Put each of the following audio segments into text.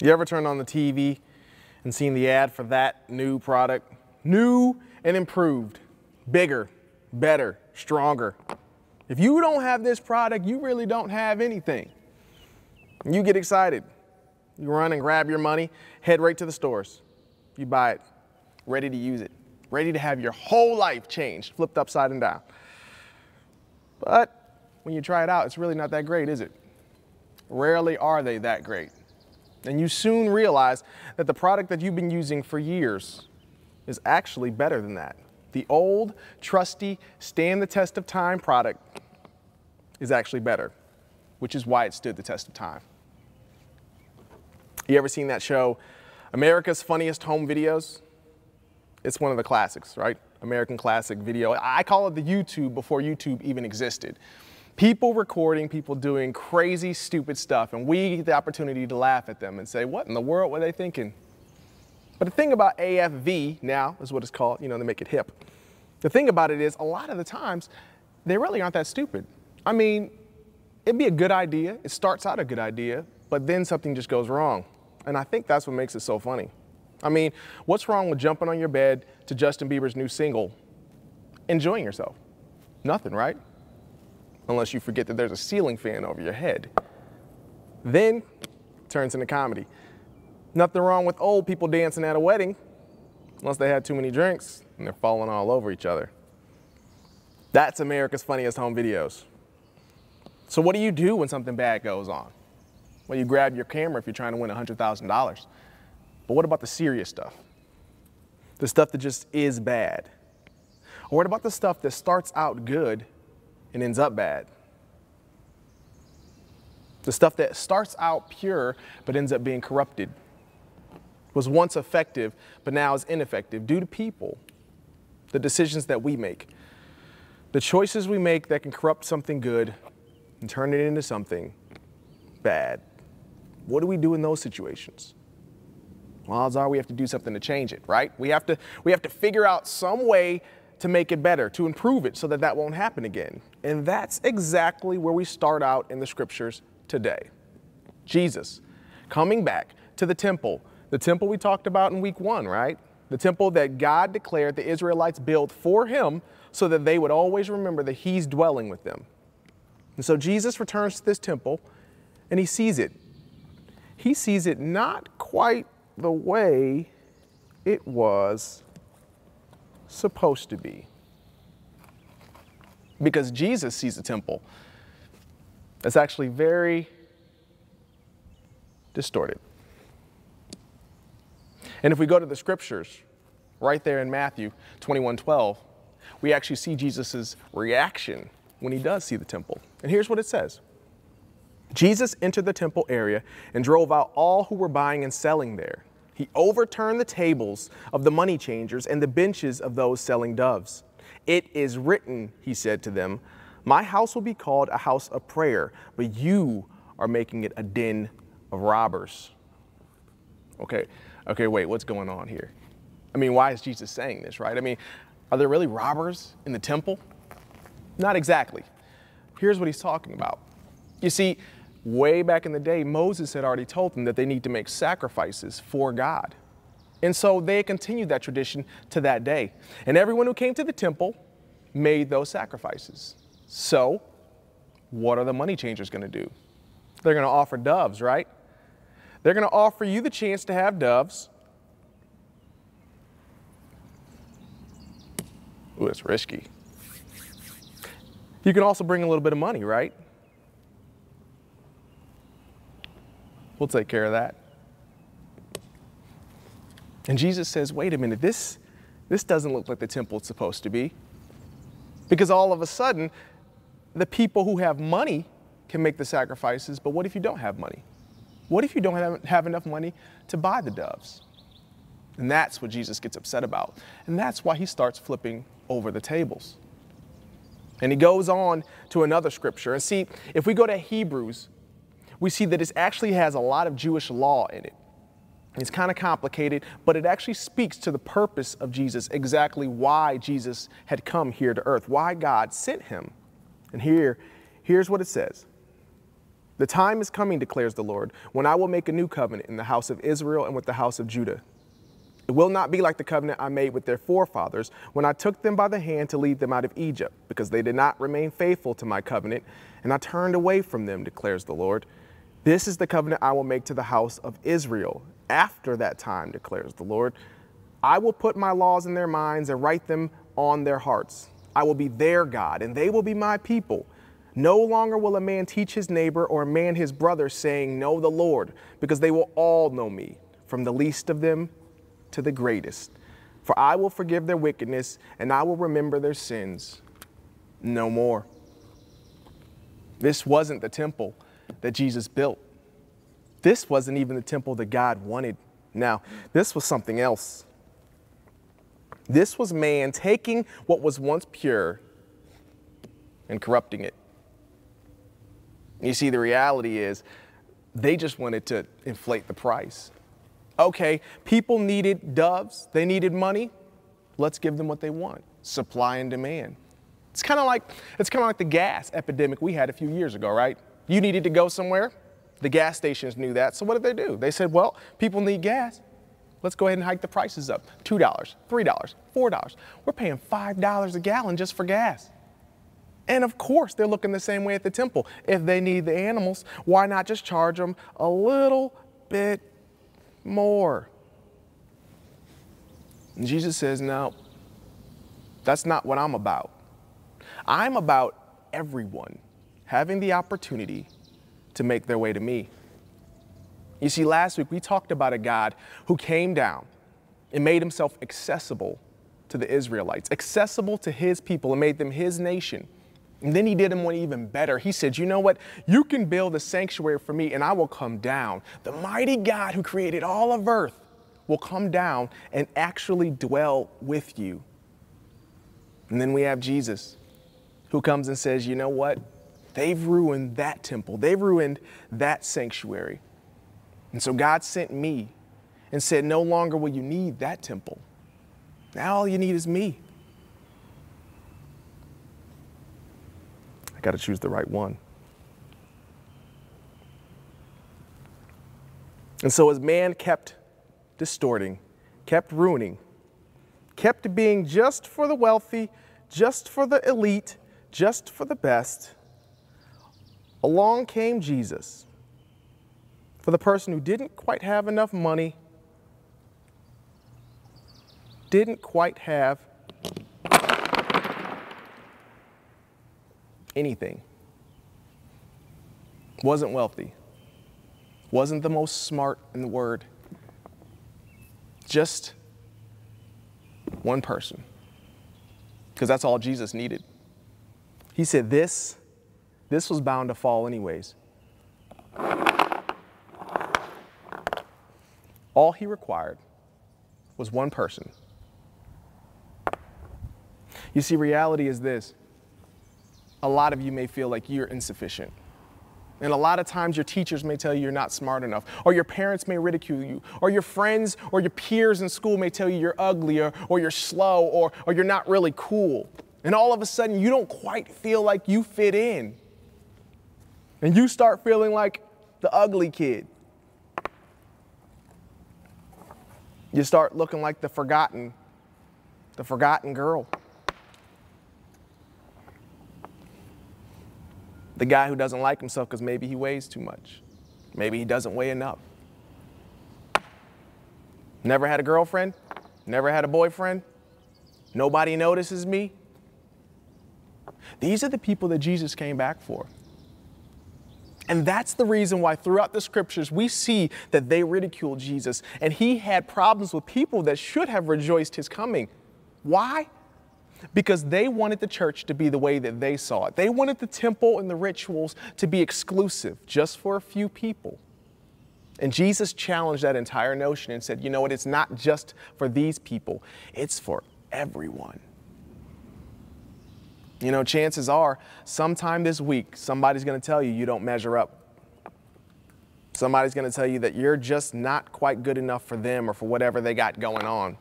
You ever turned on the TV and seen the ad for that new product? New and improved, bigger, better, stronger. If you don't have this product, you really don't have anything. You get excited. You run and grab your money, head right to the stores. You buy it, ready to use it, ready to have your whole life changed, flipped upside and down. But when you try it out, it's really not that great, is it? Rarely are they that great. And you soon realize that the product that you've been using for years is actually better than that. The old, trusty, stand the test of time product is actually better, which is why it stood the test of time. You ever seen that show, America's Funniest Home Videos? It's one of the classics, right? American classic video. I call it the YouTube before YouTube even existed. People recording, people doing crazy, stupid stuff, and we get the opportunity to laugh at them and say, what in the world were they thinking? But the thing about AFV now is what it's called, you know, they make it hip. The thing about it is, a lot of the times, they really aren't that stupid. I mean, it'd be a good idea. It starts out a good idea, but then something just goes wrong. And I think that's what makes it so funny. I mean, what's wrong with jumping on your bed to Justin Bieber's new single, enjoying yourself? Nothing, right? Unless you forget that there's a ceiling fan over your head. Then it turns into comedy. Nothing wrong with old people dancing at a wedding, unless they had too many drinks and they're falling all over each other. That's America's Funniest Home Videos. So what do you do when something bad goes on? Well, you grab your camera if you're trying to win $100,000. But what about the serious stuff? The stuff that just is bad? Or what about the stuff that starts out good and ends up bad? The stuff that starts out pure but ends up being corrupted. Was once effective but now is ineffective due to people, the decisions that we make, the choices we make that can corrupt something good and turn it into something bad. What do we do in those situations? Well, odds are we have to do something to change it, right? We have to figure out some way to make it better, to improve it so that that won't happen again. And that's exactly where we start out in the scriptures today. Jesus coming back to the temple we talked about in week 1, right? The temple that God declared the Israelites built for him so that they would always remember that he's dwelling with them. And so Jesus returns to this temple and he sees it. He sees it not quite the way it was supposed to be. Because Jesus sees the temple that's actually very distorted. And if we go to the scriptures, right there in Matthew 21:12, we actually see Jesus' reaction when he does see the temple. And here's what it says. Jesus entered the temple area and drove out all who were buying and selling there. He overturned the tables of the money changers and the benches of those selling doves. It is written, he said to them, my house will be called a house of prayer, but you are making it a den of robbers. Okay, wait, what's going on here? I mean, why is Jesus saying this, right? I mean, are there really robbers in the temple? Not exactly. Here's what he's talking about. You see, way back in the day, Moses had already told them that they need to make sacrifices for God. And so they continued that tradition to that day. And everyone who came to the temple made those sacrifices. So what are the money changers going to do? They're going to offer doves, right? They're going to offer you the chance to have doves. Ooh, it's risky. You can also bring a little bit of money, right? We'll take care of that. And Jesus says, wait a minute, this doesn't look like the temple it's supposed to be. Because all of a sudden, the people who have money can make the sacrifices, but what if you don't have money? What if you don't have enough money to buy the doves? And that's what Jesus gets upset about. And that's why he starts flipping over the tables. And he goes on to another scripture. And see, if we go to Hebrews, we see that it actually has a lot of Jewish law in it. It's kind of complicated, but it actually speaks to the purpose of Jesus, exactly why Jesus had come here to earth, why God sent him. And here's what it says. The time is coming, declares the Lord, when I will make a new covenant in the house of Israel and with the house of Judah. It will not be like the covenant I made with their forefathers when I took them by the hand to lead them out of Egypt, because they did not remain faithful to my covenant, and I turned away from them, declares the Lord. This is the covenant I will make to the house of Israel after that time, declares the Lord. I will put my laws in their minds and write them on their hearts. I will be their God, and they will be my people. No longer will a man teach his neighbor or a man his brother, saying, know the Lord, because they will all know me, from the least of them to the greatest. For I will forgive their wickedness, and I will remember their sins no more. This wasn't the temple that Jesus built. This wasn't even the temple that God wanted. Now, this was something else. This was man taking what was once pure and corrupting it. You see, the reality is they just wanted to inflate the price. Okay, people needed doves. They needed money. Let's give them what they want. Supply and demand. It's kind of like the gas epidemic we had a few years ago, right? You needed to go somewhere. The gas stations knew that. So what did they do? They said, well, people need gas. Let's go ahead and hike the prices up. $2, $3, $4. We're paying $5 a gallon just for gas. And of course, they're looking the same way at the temple. If they need the animals, why not just charge them a little bit more? And Jesus says, no, that's not what I'm about. I'm about everyone having the opportunity to make their way to me. You see, last week we talked about a God who came down and made himself accessible to the Israelites, accessible to his people, and made them his nation. And then he did them one even better. He said, you know what? You can build a sanctuary for me and I will come down. The mighty God who created all of earth will come down and actually dwell with you. And then we have Jesus who comes and says, you know what? They've ruined that temple. They've ruined that sanctuary. And so God sent me and said, no longer will you need that temple. Now all you need is me. I got to choose the right one. And so as man kept distorting, kept ruining, kept being just for the wealthy, just for the elite, just for the best, along came Jesus for the person who didn't quite have enough money, didn't quite have anything, wasn't wealthy, wasn't the most smart in the word, just one person, because that's all Jesus needed. He said this was bound to fall anyways. All he required was one person. You see, reality is this. A lot of you may feel like you're insufficient. And a lot of times your teachers may tell you you're not smart enough, or your parents may ridicule you, or your friends or your peers in school may tell you you're ugly, or you're slow, or you're not really cool. And all of a sudden you don't quite feel like you fit in. And you start feeling like the ugly kid. You start looking like the forgotten girl. The guy who doesn't like himself because maybe he weighs too much. Maybe he doesn't weigh enough. Never had a girlfriend? Never had a boyfriend? Nobody notices me? These are the people that Jesus came back for. And that's the reason why throughout the scriptures we see that they ridiculed Jesus, and he had problems with people that should have rejoiced his coming. Why? Because they wanted the church to be the way that they saw it. They wanted the temple and the rituals to be exclusive, just for a few people. And Jesus challenged that entire notion and said, you know what, it's not just for these people, it's for everyone. You know, chances are, sometime this week, somebody's going to tell you you don't measure up. Somebody's going to tell you that you're just not quite good enough for them or for whatever they got going on.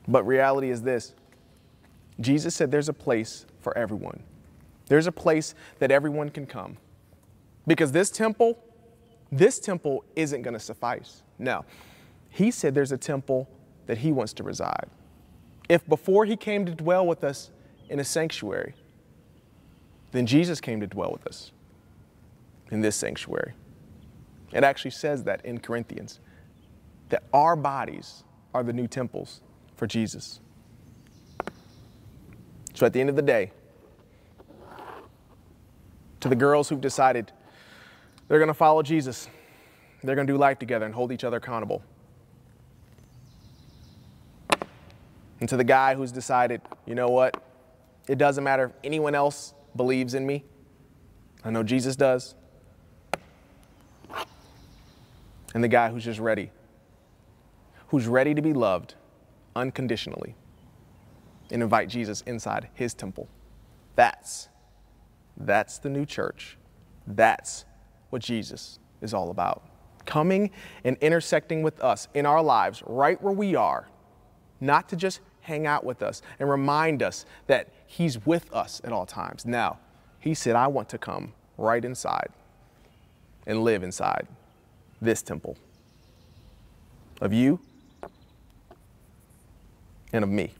But reality is this. Jesus said there's a place for everyone. There's a place that everyone can come. Because this temple isn't going to suffice. No. He said there's a temple that he wants to reside. If before he came to dwell with us in a sanctuary, then Jesus came to dwell with us in this sanctuary. It actually says that in Corinthians, that our bodies are the new temples for Jesus. So at the end of the day, to the girls who've decided they're going to follow Jesus, they're going to do life together and hold each other accountable. And to the guy who's decided, you know what, it doesn't matter if anyone else believes in me. I know Jesus does. And the guy who's just ready, who's ready to be loved unconditionally and invite Jesus inside his temple. That's the new church. That's what Jesus is all about. Coming and intersecting with us in our lives right where we are, not to just hang out with us and remind us that he's with us at all times. Now, he said, I want to come right inside and live inside this temple of you and of me.